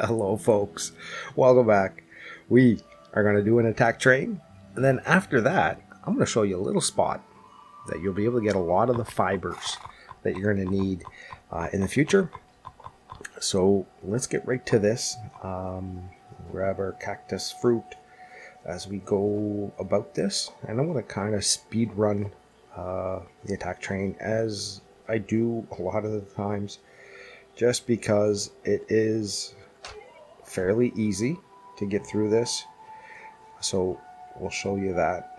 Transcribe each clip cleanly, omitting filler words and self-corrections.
Hello folks, welcome back. We are going to do an attack train, and then after that I'm going to show you a little spot that you'll be able to get a lot of the fibers that you're going to need in the future. So let's get right to this. Grab our cactus fruit as we go about this, and I'm going to kind of speed run the attack train as I do a lot of the times, just because it is fairly easy to get through this. So we'll show you that.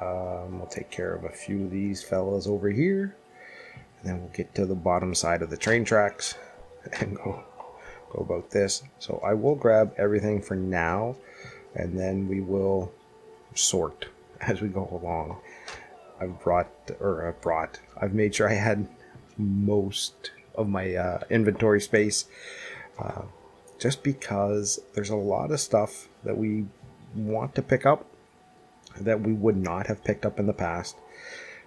We'll take care of a few of these fellas over here, and then we'll get to the bottom side of the train tracks and go about this. So I will grab everything for now, and then we will sort as we go along. I've made sure I had most of my inventory space, just because there's a lot of stuff that we want to pick up that we would not have picked up in the past,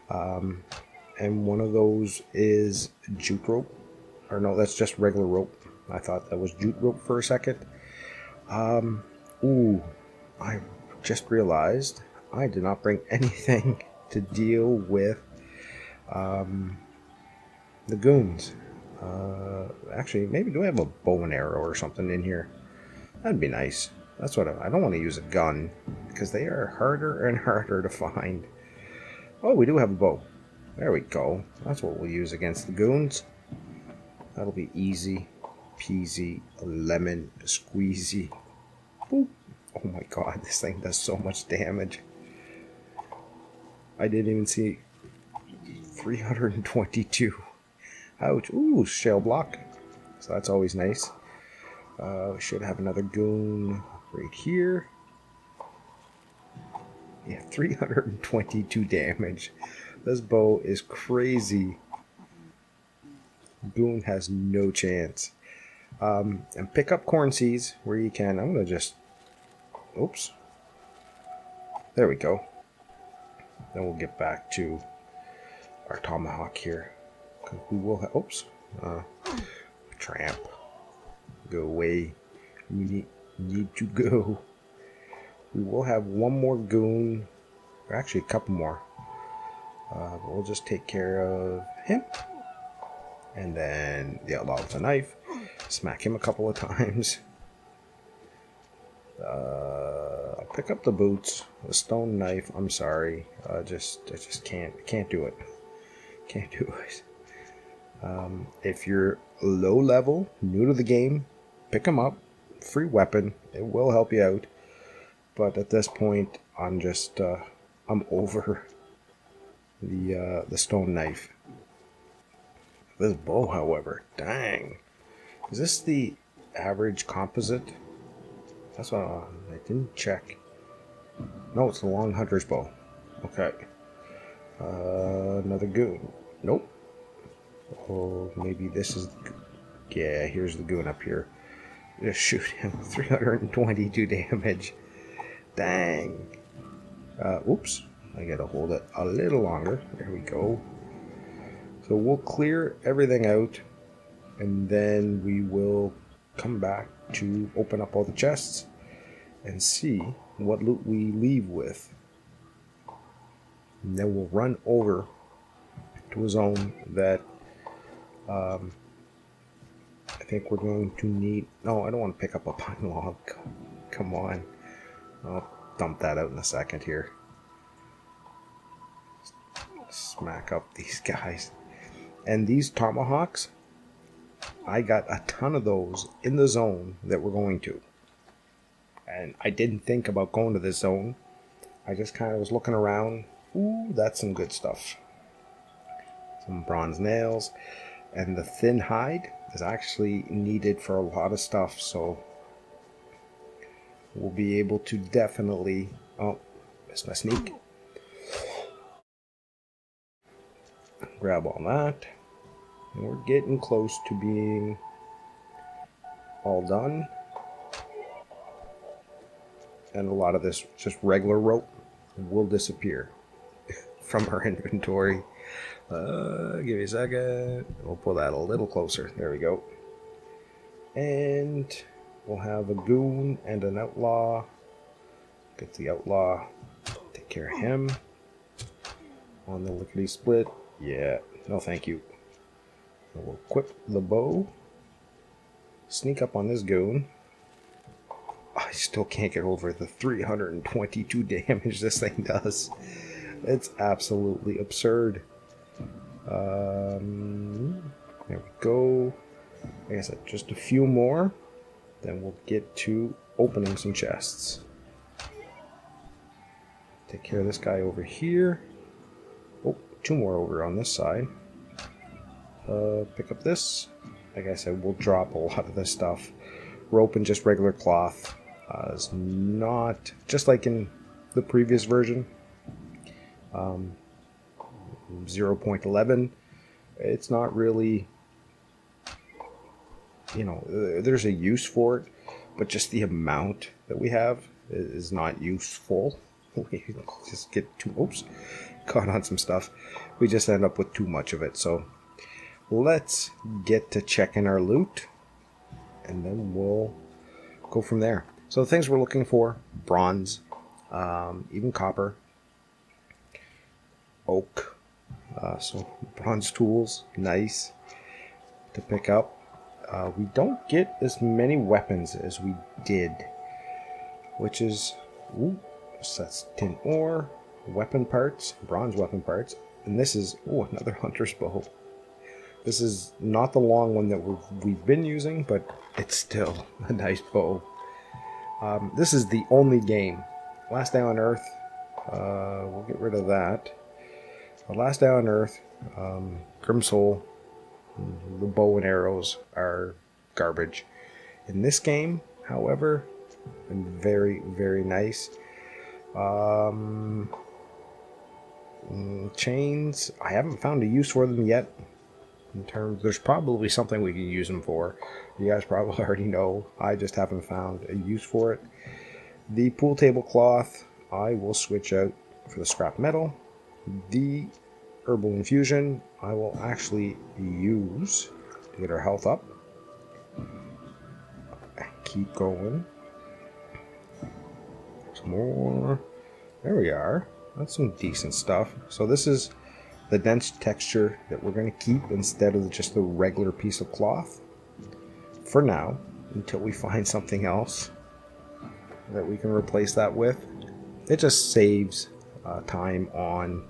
and one of those is jute rope, or no, that's just regular rope. I thought that was jute rope for a second. I just realized I did not bring anything to deal with the goons. Actually, maybe do I have a bow and arrow or something in here? That'd be nice. That's what I don't want to use a gun, because they are harder and harder to find. Oh, we do have a bow. There we go. That's what we'll use against the goons. That'll be easy peasy lemon squeezy. Boop. Oh my god, this thing does so much damage. I didn't even see 322. Ouch. Ooh, shell block. So that's always nice. We should have another goon right here. Yeah, 322 damage. This bow is crazy. Goon has no chance. And pick up corn seeds where you can. I'm going to just... Oops. There we go. Then we'll get back to our tomahawk here. We will have... Oops. Tramp. Go away. We need to go. We will have one more goon. Or actually a couple more. We'll just take care of him. And then the outlaw with a knife. Smack him a couple of times. I'll pick up the boots. The stone knife. I'm sorry. I just can't do it. Can't do it. If you're low level, new to the game, pick them up. Free weapon. It will help you out. But at this point, I'm just I'm over the stone knife. This bow, however, dang. Is this the average composite? That's what I didn't check. No, it's the long hunter's bow. Okay. Another goon. Nope. Oh, maybe this is... Yeah, here's the goon up here. Just shoot him. 322 damage. Dang. Oops. I gotta hold it a little longer. There we go. So we'll clear everything out, and then we will come back to open up all the chests and see what loot we leave with. And then we'll run over to a zone that I think we're going to need... No, I don't want to pick up a pine log. Come on. I'll dump that out in a second here. Smack up these guys. And these tomahawks, I got a ton of those in the zone that we're going to. And I didn't think about going to this zone. I just kind of was looking around. Ooh, that's some good stuff. Some bronze nails. And the thin hide is actually needed for a lot of stuff. So we'll be able to definitely... Oh, missed my sneak. Grab all that. And we're getting close to being all done. And a lot of this just regular rope will disappear from our inventory. Give me a second. We'll pull that a little closer. There we go. And we'll have a goon and an outlaw. Get the outlaw, take care of him. On the lickety split, yeah, no thank you. And we'll equip the bow, sneak up on this goon. I still can't get over the 322 damage this thing does. It's absolutely absurd. There we go. Like I said, just a few more, then we'll get to opening some chests. Take care of this guy over here. Oh, two more over on this side. Pick up this. Like I said, we'll drop a lot of this stuff. Rope and just regular cloth is not, just like in the previous version, 0.11, it's not really, you know, there's a use for it, but just the amount that we have is not useful. We just get too, oops, caught on some stuff. We just end up with too much of it. So let's get to checking our loot, and then we'll go from there. So the things we're looking for: bronze, even copper, oak, so bronze tools, nice to pick up. We don't get as many weapons as we did, which is, ooh, so that's tin ore, weapon parts, bronze weapon parts, and this is, oh, another hunter's bow. This is not the long one that we've been using, but it's still a nice bow. This is the only game. Last Day on Earth, we'll get rid of that. Last Day on Earth, Grimsoul, the bow and arrows are garbage. In this game, however, very, very nice. Chains, I haven't found a use for them yet. In terms, there's probably something we can use them for. You guys probably already know. I just haven't found a use for it. The pool table cloth, I will switch out for the scrap metal. The herbal infusion, I will actually use to get our health up. Keep going. Some more. There we are. That's some decent stuff. So this is the dense texture that we're going to keep instead of just the regular piece of cloth for now, until we find something else that we can replace that with. It just saves time on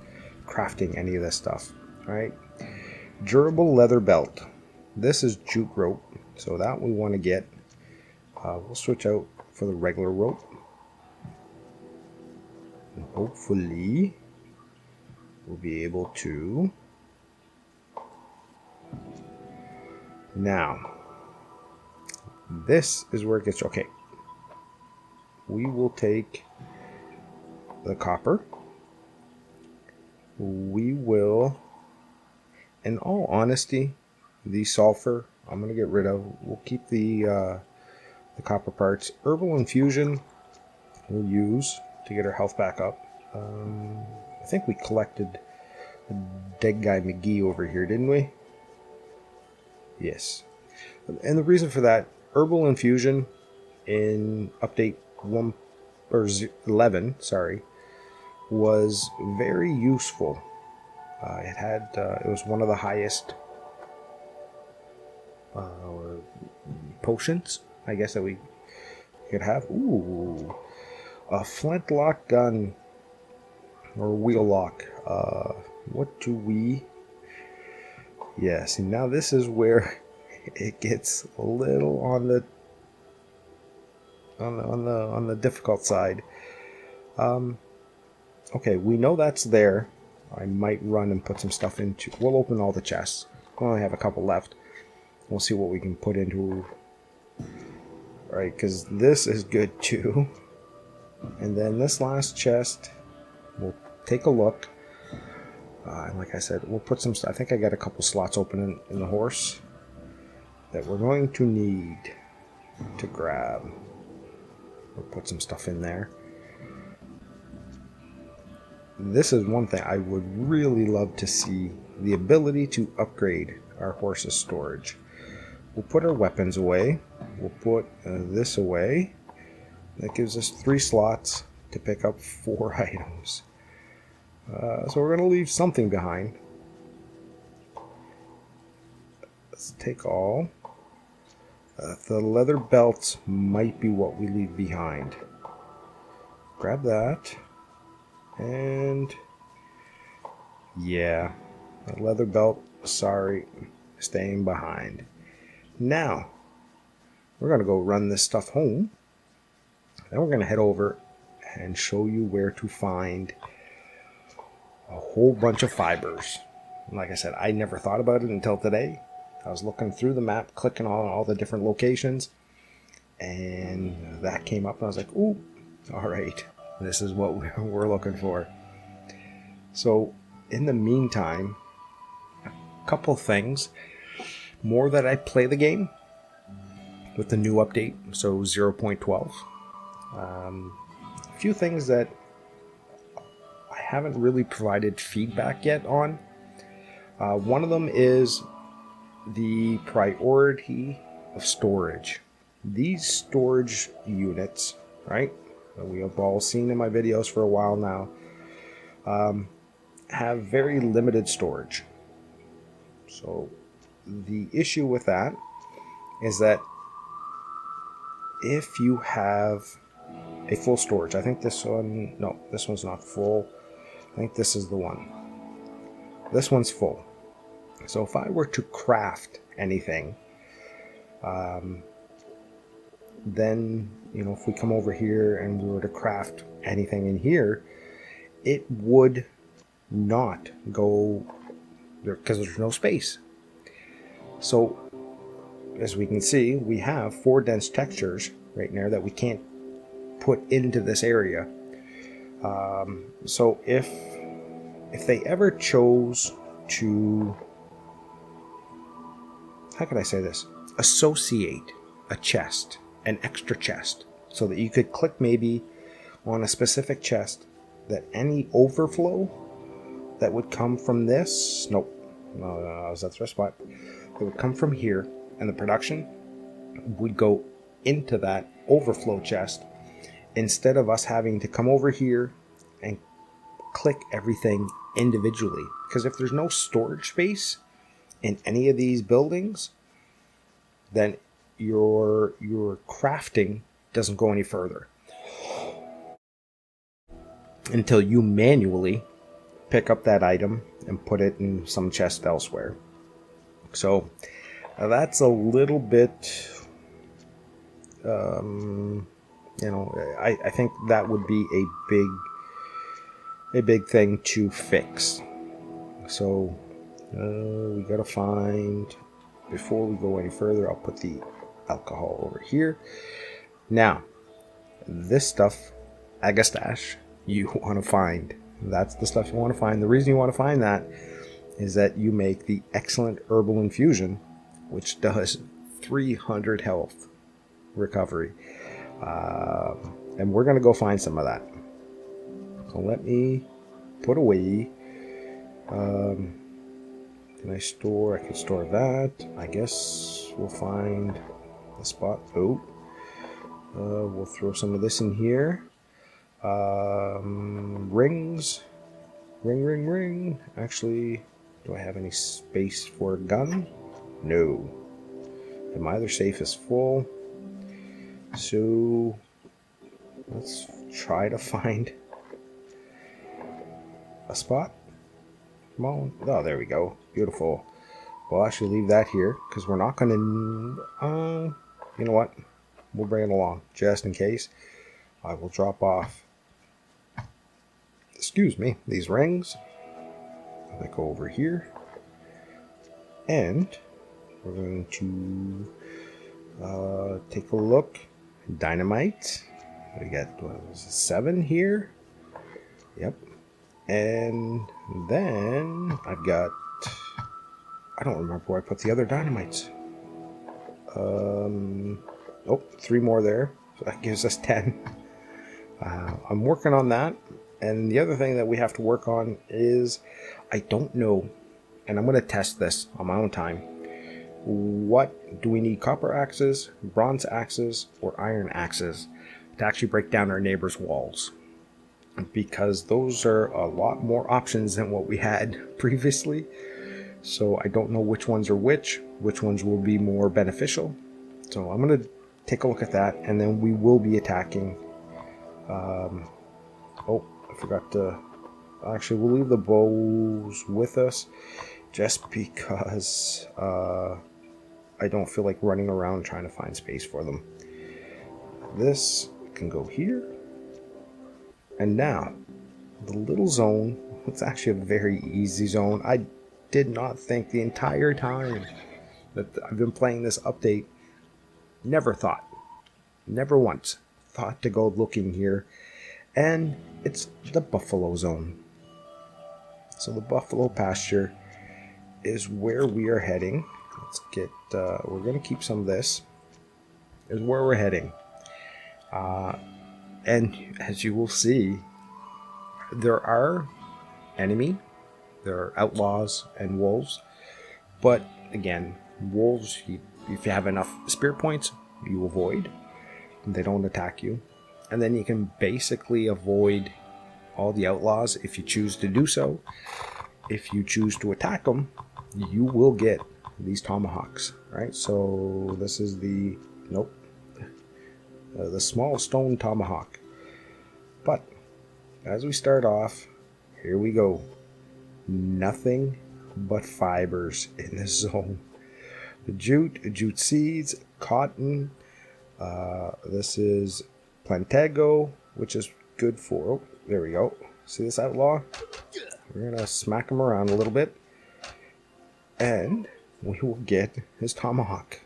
crafting any of this stuff. All right, durable leather belt. This is jute rope, so that we want to get. We'll switch out for the regular rope, and hopefully we'll be able to. Now, this is where it gets okay. We will take the copper. We will, in all honesty, the sulfur I'm going to get rid of. We'll keep the copper parts. Herbal infusion we'll use to get our health back up. I think we collected a dead guy McGee over here, didn't we? Yes. And the reason for that, herbal infusion in update 1 or 11, sorry, was very useful. It was one of the highest potions, I guess, that we could have. Ooh, a flintlock gun or wheel lock. What do we? Yes, and now this is where it gets a little on the difficult side. Okay, we know that's there. I might run and put some stuff into. We'll open all the chests. We only have a couple left. We'll see what we can put into. Alright, because this is good too. And then this last chest, we'll take a look. And like I said, we'll put some. I think I got a couple slots open in the horse that we're going to need to grab. We'll put some stuff in there. This is one thing I would really love to see, the ability to upgrade our horse's storage. We'll put our weapons away. we'll put this away. That gives us 3 slots to pick up 4 items. So we're going to leave something behind. Let's take all. The leather belts might be what we leave behind. Grab that. And yeah, the leather belt, sorry, staying behind. Now, we're going to go run this stuff home. Then we're going to head over and show you where to find a whole bunch of fibers. And like I said, I never thought about it until today. I was looking through the map, clicking on all the different locations, and that came up, and I was like, ooh, all right, this is what we're looking for. So in the meantime, a couple things more that I play the game with the new update, so 0.12. A few things that I haven't really provided feedback yet on. One of them is the priority of storage. These storage units, right, that we have all seen in my videos for a while now, have very limited storage. So the issue with that is that if you have a full storage, I think this one, no, this one's not full. I think this is the one. This one's full. So if I were to craft anything, then, you know, if we come over here and we were to craft anything in here, it would not go there because there's no space. So as we can see, we have 4 dense textures right there that we can't put into this area. So if they ever chose to, how could I say this? Associate a chest, an extra chest, so that you could click maybe on a specific chest, that any overflow that would come from this, nope, no, I was at the spot, it would come from here, and the production would go into that overflow chest, instead of us having to come over here and click everything individually. Because if there's no storage space in any of these buildings, then your crafting doesn't go any further until you manually pick up that item and put it in some chest elsewhere. So that's a little bit, you know, I think that would be a big thing to fix. So we gotta find, before we go any further, I'll put the alcohol over here. Now, this stuff, agastache, you want to find. That's the stuff you want to find. The reason you want to find that is that you make the excellent herbal infusion, which does 300 health recovery. And we're going to go find some of that. So let me put away. Can I store? I can store that. I guess we'll find a spot. Oh, we'll throw some of this in here. Rings. Ring. Actually, do I have any space for a gun? No. And my other safe is full. So let's try to find a spot. Come on. Oh, there we go. Beautiful. We'll actually leave that here because we're not going to... you know what? We'll bring it along just in case. I will drop off, excuse me, these rings. They go over here. And we're going to take a look. Dynamite. We got, what was it, 7 here? Yep. And then I've got, I don't remember where I put the other dynamites. Oh, 3 more there. So that gives us 10. I'm working on that. And the other thing that we have to work on is, I don't know, and I'm going to test this on my own time, what do we need? Copper axes, bronze axes, or iron axes to actually break down our neighbors' walls? Because those are a lot more options than what we had previously. So I don't know which ones are which ones will be more beneficial. So I'm going to take a look at that, and then we will be attacking. Oh, I forgot to... Actually, we'll leave the bows with us, just because I don't feel like running around trying to find space for them. This can go here. And now, the little zone, it's actually a very easy zone. I did not think the entire time that I've been playing this update, never once thought to go looking here. And it's the buffalo zone. So the buffalo pasture is where we are heading. Let's get, we're going to keep some of this. Is where we're heading. And as you will see, there are there are outlaws and wolves. But again, wolves, if you have enough spirit points, you avoid. They don't attack you. And then you can basically avoid all the outlaws if you choose to do so. If you choose to attack them, you will get these tomahawks, right? So this is the small stone tomahawk. But as we start off, here we go. Nothing but fibers in this zone. The jute seeds, cotton. This is plantago, which is good for... Oh, there we go. See this outlaw? We're going to smack him around a little bit. And we will get his tomahawk.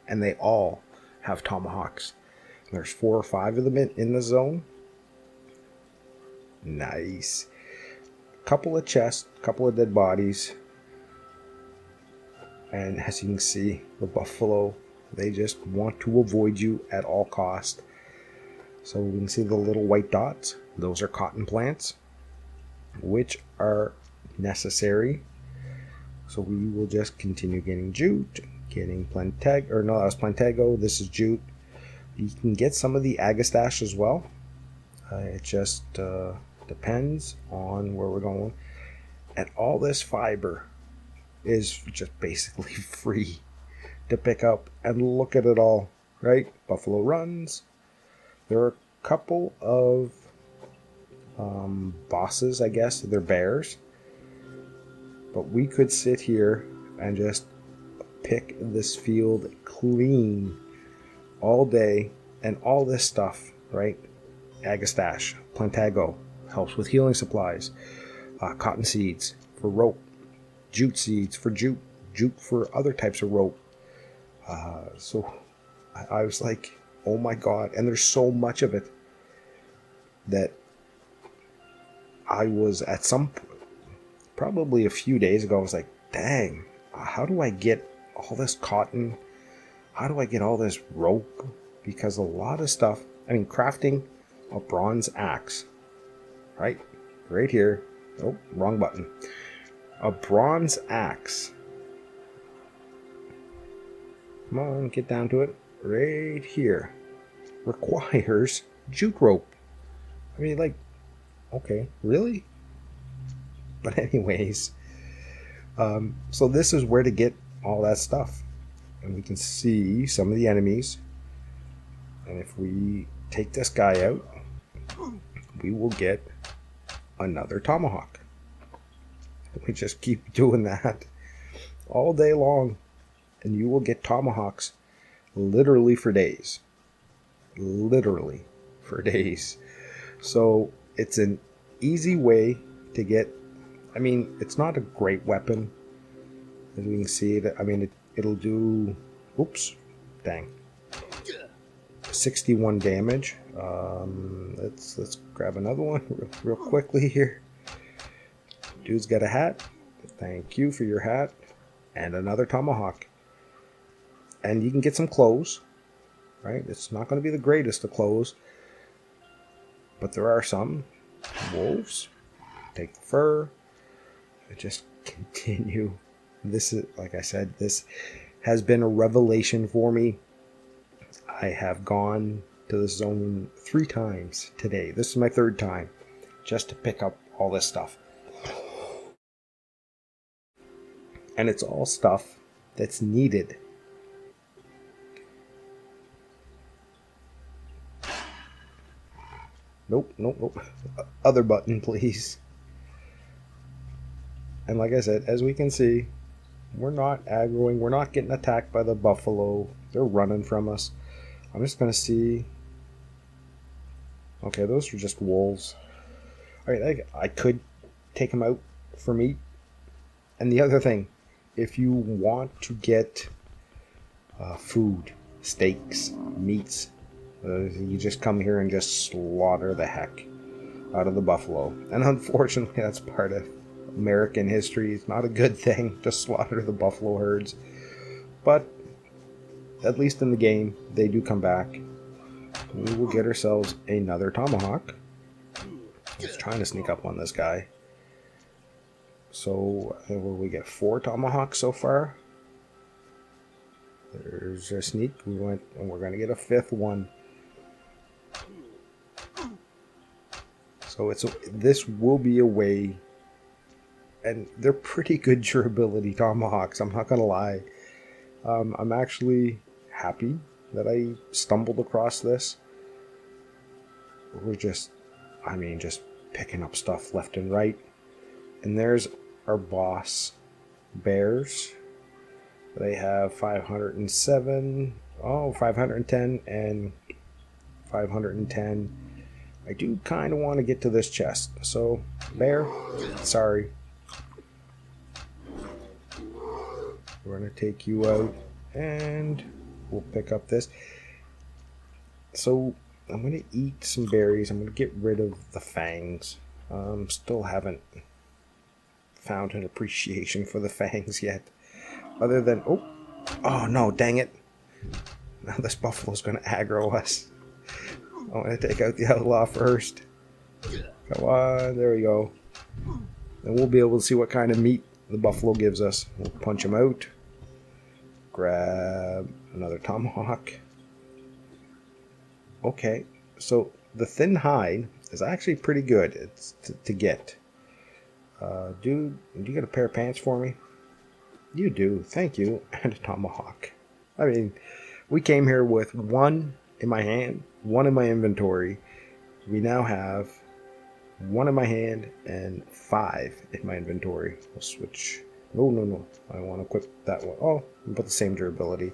And they all have tomahawks. There's 4 or 5 of them in the zone. Nice. Couple of chests, couple of dead bodies. And as you can see, the buffalo, they just want to avoid you at all cost. So we can see the little white dots. Those are cotton plants, which are necessary. So we will just continue getting jute, getting plantago, or no, that was plantago. This is jute. You can get some of the agastache as well. It just depends on where we're going. And all this fiber is just basically free to pick up. And look at it all, right? Buffalo runs. There are a couple of bosses, I guess. They're bears. But we could sit here and just pick this field clean all day. And all this stuff, right? Agastache, plantago, helps with healing supplies. Cotton seeds for rope. Jute seeds for jute. Jute for other types of rope. So I was like, oh my god. And there's so much of it that I was at probably a few days ago, I was like, dang, how do I get all this cotton? How do I get all this rope? Because a lot of stuff, I mean, crafting a bronze axe, right here. Oh, wrong button. A bronze axe. Come on, get down to it. Right here. Requires jute rope. I mean, like, okay, really? But anyways, so this is where to get all that stuff. And we can see some of the enemies. And if we take this guy out, we will get another tomahawk. We just keep doing that all day long. And you will get tomahawks literally for days. Literally for days. So it's an easy way to get... I mean, it's not a great weapon. As we can see, I mean, it'll do... Oops. Dang. 61 damage. Let's grab another one real quickly here. Dude's got a hat. Thank you for your hat. And another tomahawk. And you can get some clothes. Right? It's not going to be the greatest of clothes. But there are some. Wolves. Take the fur. Just continue This is, like I said, this has been a revelation for me. I have gone to the zone 3 times today. This is my 3rd time just to pick up all this stuff. And it's all stuff that's needed. Nope. Other button, please. And like I said, as we can see, we're not aggroing. We're not getting attacked by the buffalo. They're running from us. I'm just going to see. Okay, those are just wolves. Alright, I could take them out for meat. And the other thing, if you want to get food, steaks, meats, you just come here and just slaughter the heck out of the buffalo. And unfortunately, that's part of American history. It's not a good thing to slaughter the buffalo herds. But at least in the game, they do come back. We will get ourselves another tomahawk. Just trying to sneak up on this guy. So, will we get 4 tomahawks so far? There's a sneak. We went, and we're going to get a 5th one. So this will be a way, and they're pretty good durability tomahawks, I'm not going to lie. I'm actually happy that I stumbled across this. We're just picking up stuff left and right. And there's our boss bears. They have 507, 510 and 510. I do kind of want to get to this chest. So, bear, sorry. We're going to take you out and we'll pick up this. So, I'm going to eat some berries. I'm going to get rid of the fangs. Still haven't found an appreciation for the fangs yet. Other than, oh no, dang it. Now this buffalo's going to aggro us. I want to take out the outlaw first. Come on, there we go. And we'll be able to see what kind of meat the buffalo gives us. We'll punch him out. Grab another tomahawk. Okay, so the thin hide is actually pretty good. It's to get. Dude, do you get a pair of pants for me? You do, thank you, and a tomahawk. I mean, we came here with 1 in my hand, 1 in my inventory. We now have 1 in my hand and 5 in my inventory. We'll switch. No. I want to equip that one. Oh, but the same durability.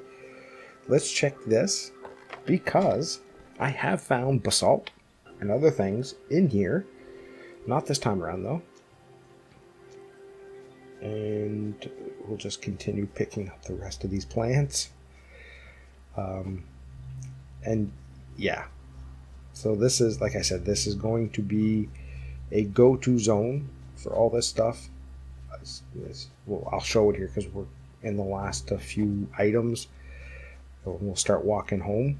Let's check this because I have found basalt and other things in here. Not this time around though. And we'll just continue picking up the rest of these plants. And yeah, so this is, like I said, this is going to be a go-to zone for all this stuff. Well, I'll show it here because we're in the last few items. So we'll start walking home.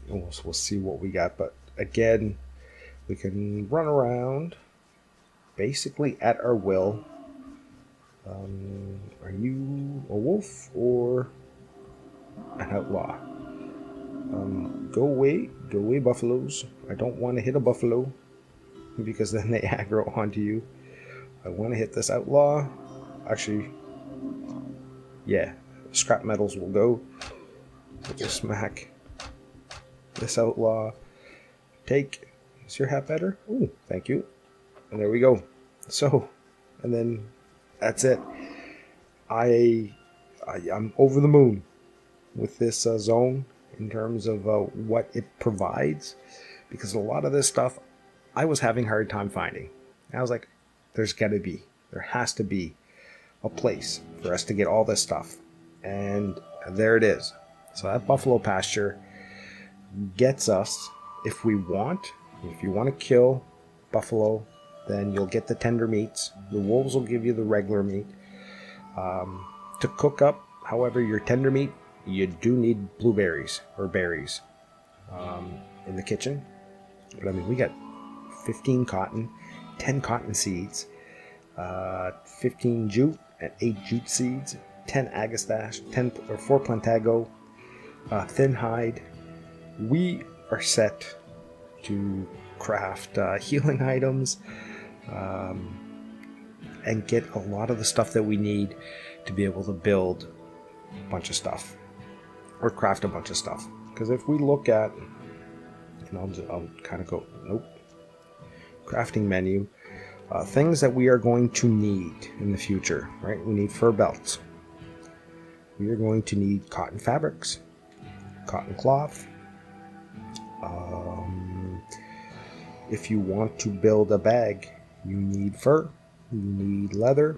And we'll see what we got. But again, we can run around basically at our will. Are you a wolf or an outlaw? Go away, buffaloes. I don't want to hit a buffalo because then they aggro onto you. I want to hit this outlaw. Actually, yeah, scrap metals will go. We'll just smack this outlaw. Take. Is your hat better? Oh, thank you. And there we go. So, and then that's it. I'm over the moon with this zone in terms of what it provides, because a lot of this stuff I was having a hard time finding. And I was like, there has to be a place for us to get all this stuff. And there it is. So that buffalo pasture gets us, if you want to kill buffalo, then you'll get the tender meats. The wolves will give you the regular meat. To cook up, however, your tender meat, you do need blueberries or berries in the kitchen. But I mean, we got 15 cotton, 10 cotton seeds, 15 jute, and 8 jute seeds, 10 agastache, 10 or 4 plantago, thin hide. We are set to craft healing items and get a lot of the stuff that we need to be able to build a bunch of stuff or craft a bunch of stuff. Because if we look at, and I'll kind of go, nope, crafting menu, things that we are going to need in the future, right? We need fur belts. We are going to need cotton fabrics, cotton cloth. If you want to build a bag, you need fur, you need leather.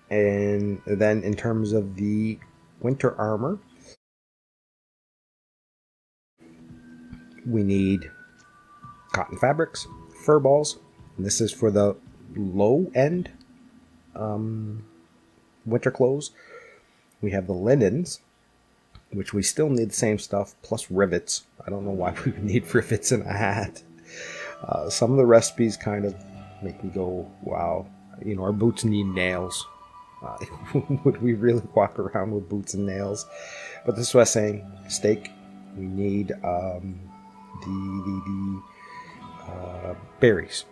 And then in terms of the winter armor, we need cotton fabrics, fur balls, and this is for the low end winter clothes. We have the linens, which we still need the same stuff, plus rivets. I don't know why we would need rivets in a hat. Some of the recipes kind of make me go, wow, you know, our boots need nails. Would we really walk around with boots and nails? But this is what I'm saying, steak, we need the berries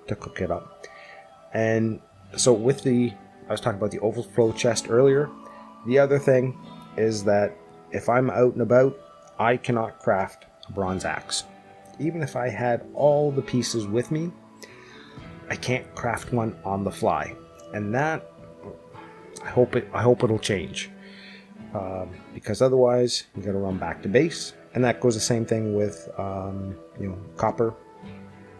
to cook it up. And so with I was talking about the overflow chest earlier. The other thing is that if I'm out and about, I cannot craft a bronze axe. Even if I had all the pieces with me, I can't craft one on the fly. And that, I hope it'll change. Because otherwise, you gotta run back to base. And that goes the same thing with, copper,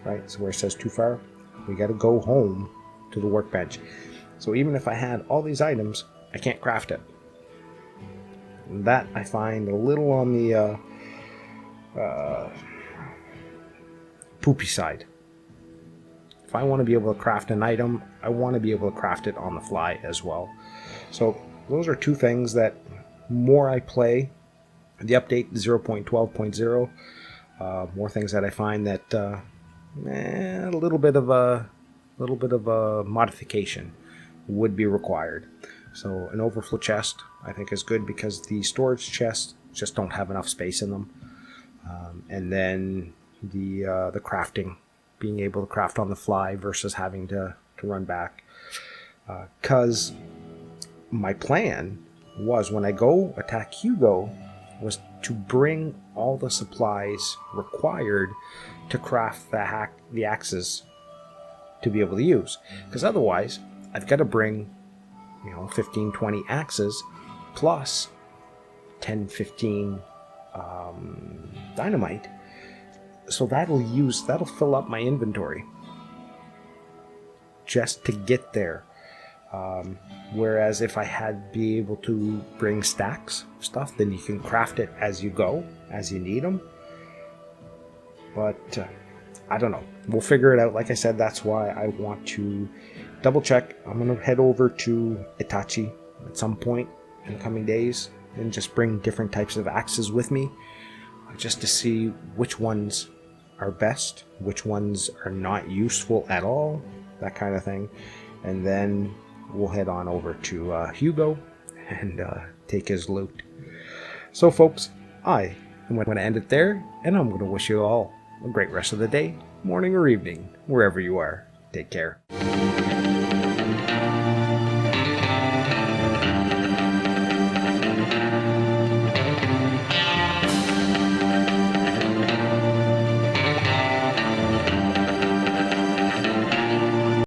right? So where it says too far, we gotta go home to the workbench. So even if I had all these items, I can't craft it. And that I find a little on the poopy side. If I want to be able to craft an item, I want to be able to craft it on the fly as well. So those are two things that more I play, the update 0.12.0, more things that I find that a little bit of a modification would be required. So an overflow chest I think is good because the storage chests just don't have enough space in them. And then the crafting, being able to craft on the fly versus having to run back. Because my plan was when I go attack Hugo was to bring all the supplies required to craft the axes to be able to use. Because otherwise, I've got to bring 15, 20 axes plus 10, 15 dynamite. So that'll fill up my inventory just to get there. Whereas if I had be able to bring stacks of stuff, then you can craft it as you go, as you need them. But I don't know. We'll figure it out. Like I said, that's why I want to double check. I'm going to head over to Itachi at some point in the coming days and just bring different types of axes with me just to see which ones are best, which ones are not useful at all, that kind of thing. And then we'll head on over to Hugo and take his loot. So folks, I am going to end it there, and I'm going to wish you all a great rest of the day, morning or evening, wherever you are. Take care.